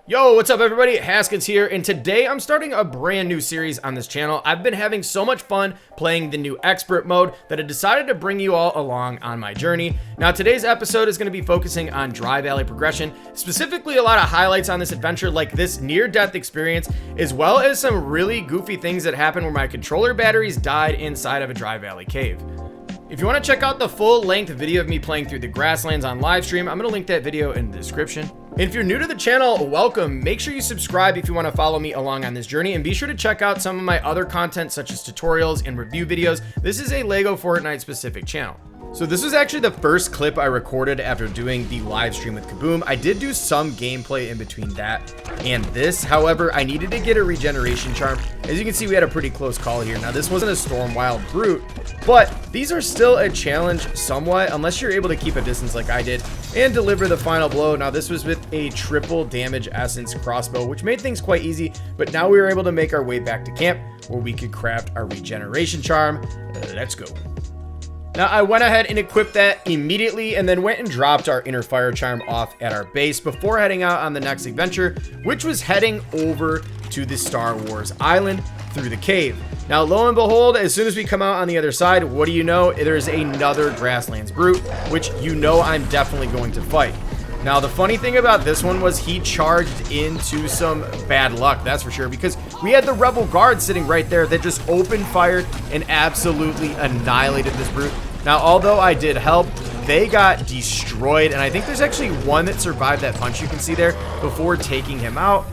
Yo, what's up everybody? Haskins here, and today I'm starting a brand new series on this channel. I've been having so much fun playing the new expert mode that I decided to bring you all along on my journey. Now today's episode is going to be focusing on dry valley progression, specifically a lot of highlights on this adventure like this near-death experience, as well as some really goofy things that happened where my controller batteries died inside of a dry valley cave. If you want to check out the full-length video of me playing through the grasslands on live stream, I'm going to link that video in the description. And if you're new to the channel, welcome. Make sure you subscribe if you want to follow me along on this journey, and be sure to check out some of my other content such as tutorials and review videos. This is a LEGO Fortnite specific channel. So this was actually the first clip I recorded after doing the live stream with Kaboom. I did do some gameplay in between that and this. However, I needed to get a regeneration charm. As you can see, we had a pretty close call here. Now this wasn't a Storm Wild Brute, but these are still a challenge somewhat, unless you're able to keep a distance like I did and deliver the final blow. Now this was with a triple damage essence crossbow, which made things quite easy, but now we were able to make our way back to camp where we could craft our regeneration charm. Let's go. Now I went ahead and equipped that immediately and then went and dropped our inner fire charm off at our base before heading out on the next adventure, which was heading over to the Star Wars island through the cave. Now lo and behold, as soon as we come out on the other side, what do you know? There's another grasslands brute, which you know I'm definitely going to fight. Now the funny thing about this one was he charged into some bad luck, that's for sure, because we had the rebel guard sitting right there that just opened fire and absolutely annihilated this brute. Now although I did help, they got destroyed, and I think there's actually one that survived that punch you can see there before taking him out.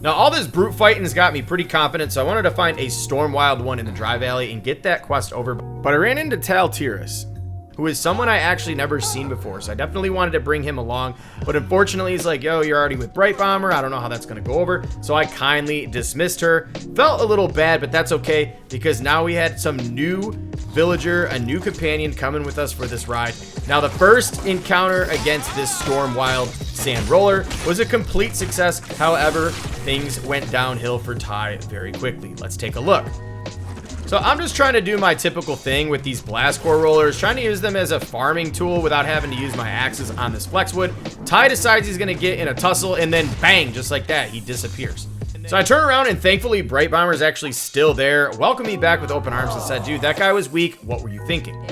Now all this brute fighting has got me pretty confident, so I wanted to find a Storm Wild one in the dry valley and get that quest over, but I ran into Taltirus, who is someone I actually never seen before, so I definitely wanted to bring him along, but unfortunately he's like, yo, you're already with Bright Bomber, I don't know how that's gonna go over, so I kindly dismissed her. Felt a little bad, but that's okay, because now we had some new villager, a new companion coming with us for this ride. Now the first encounter against this Storm Wild Sand Roller was a complete success, however, things went downhill for Ty very quickly. Let's take a look. So I'm just trying to do my typical thing with these blast core rollers, trying to use them as a farming tool without having to use my axes on this flexwood. Ty decides he's gonna get in a tussle, and then bang, just like that, he disappears. So I turn around and thankfully Bright Bomber is actually still there, welcomed me back with open arms and said, dude, that guy was weak, what were you thinking?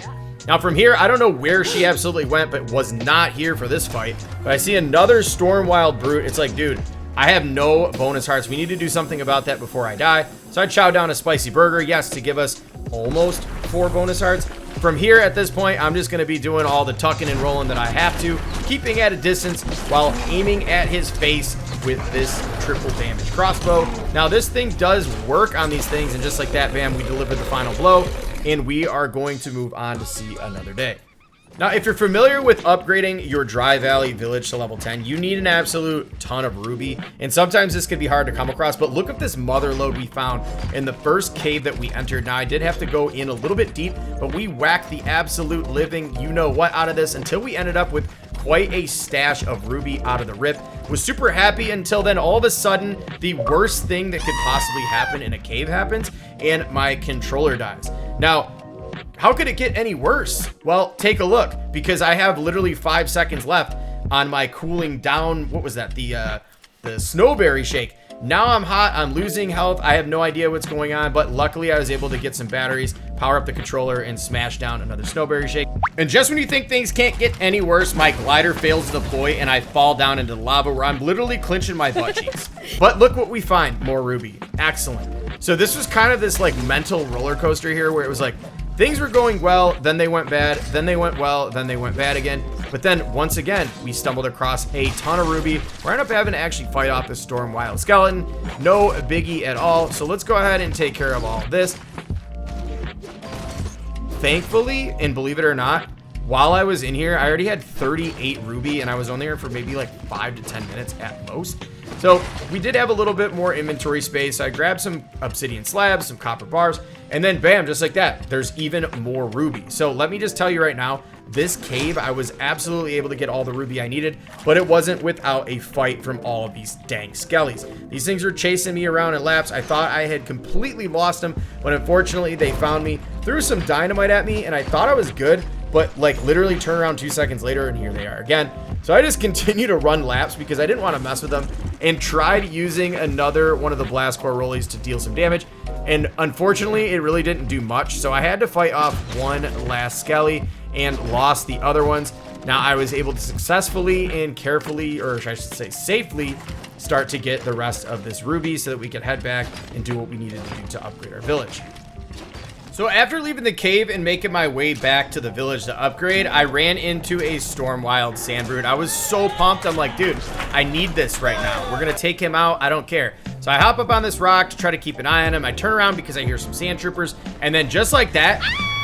Now from here, I don't know where she absolutely went, but was not here for this fight. But I see another Storm Wild Brute. It's like, dude, I have no bonus hearts. We need to do something about that before I die. So I chow down a spicy burger, yes, to give us almost 4 bonus hearts. From here, at this point, I'm just going to be doing all the tucking and rolling that I have to, keeping at a distance while aiming at his face with this triple damage crossbow. Now, this thing does work on these things, and just like that, bam, we deliver the final blow, and we are going to move on to see another day. Now, if you're familiar with upgrading your Dry Valley village to level 10, you need an absolute ton of ruby, and sometimes this can be hard to come across, but look at this mother lode we found in the first cave that we entered. Now, I did have to go in a little bit deep, but we whacked the absolute living you-know-what out of this until we ended up with quite a stash of ruby out of the rip. Was super happy until then all of a sudden, the worst thing that could possibly happen in a cave happens, and my controller dies. Now, how could it get any worse? Well, take a look, because I have literally 5 seconds left on my cooling down, what was that, the snowberry shake. Now I'm hot, I'm losing health, I have no idea what's going on, but luckily I was able to get some batteries, power up the controller, and smash down another snowberry shake. And just when you think things can't get any worse, my glider fails to deploy and I fall down into the lava where I'm literally clenching my butt cheeks. But look what we find, more ruby. Excellent. So this was kind of this like mental roller coaster here where it was like, things were going well, then they went bad, then they went well, then they went bad again. But then, once again, we stumbled across a ton of ruby. We ended up having to actually fight off the Storm Wild Skeleton. No biggie at all. So let's go ahead and take care of all of this. Thankfully, and believe it or not, while I was in here, I already had 38 ruby, and I was only here for maybe like 5 to 10 minutes at most. So we did have a little bit more inventory space. I grabbed some obsidian slabs, some copper bars, and then bam, just like that, there's even more ruby. So let me just tell you right now, this cave, I was absolutely able to get all the ruby I needed, but it wasn't without a fight from all of these dang skellies. These things were chasing me around in laps. I thought I had completely lost them, but unfortunately they found me, threw some dynamite at me, and I thought I was good, but like literally turn around 2 seconds later and here they are again. So I just continue to run laps because I didn't want to mess with them. and tried using another one of the blast core rollies to deal some damage. And unfortunately, it really didn't do much. So I had to fight off one last skelly and lost the other ones. Now I was able to successfully and carefully, or I should say safely, start to get the rest of this ruby so that we could head back and do what we needed to do to upgrade our village. So after leaving the cave and making my way back to the village to upgrade, I ran into a Stormwild Sandbrood. I was so pumped. I'm like, dude, I need this right now. We're going to take him out. I don't care. So I hop up on this rock to try to keep an eye on him. I turn around because I hear some sand troopers. And then just like that,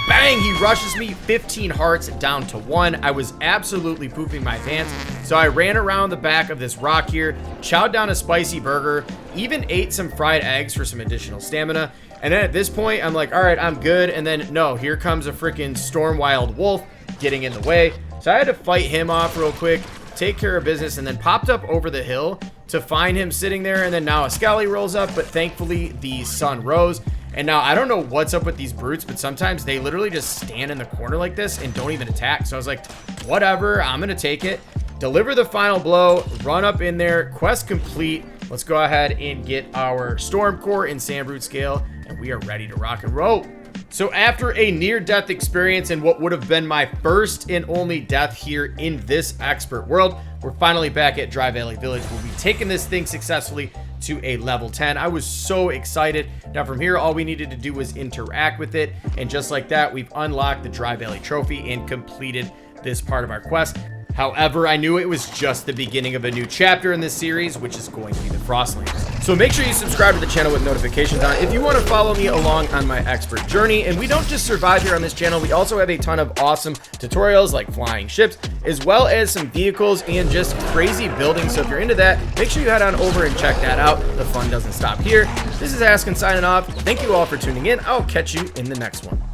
bang, he rushes me, 15 hearts down to 1. I was absolutely pooping my pants. So I ran around the back of this rock here, chowed down a spicy burger, even ate some fried eggs for some additional stamina. And then at this point, I'm like, all right, I'm good. And then, no, here comes a freaking Stormwild Wolf getting in the way. So I had to fight him off real quick, take care of business, and then popped up over the hill to find him sitting there. And then now a Skelly rolls up, but thankfully the sun rose. And now I don't know what's up with these brutes, but sometimes they literally just stand in the corner like this and don't even attack. So I was like, whatever, I'm going to take it. Deliver the final blow, run up in there, quest complete. Let's go ahead and get our Storm Core in Sandbrood scale, and we are ready to rock and roll. So after a near-death experience and what would have been my first and only death here in this expert world, we're finally back at Dry Valley Village. We'll be taking this thing successfully to a level 10. I was so excited. Now from here, all we needed to do was interact with it, and just like that, we've unlocked the Dry Valley trophy and completed this part of our quest. However, I knew it was just the beginning of a new chapter in this series, which is going to be the Frostlands. So make sure you subscribe to the channel with notifications on if you want to follow me along on my expert journey. And we don't just survive here on this channel, we also have a ton of awesome tutorials like flying ships, as well as some vehicles and just crazy building. So if you're into that, make sure you head on over and check that out. The fun doesn't stop here. This is Askin signing off. Thank you all for tuning in. I'll catch you in the next one.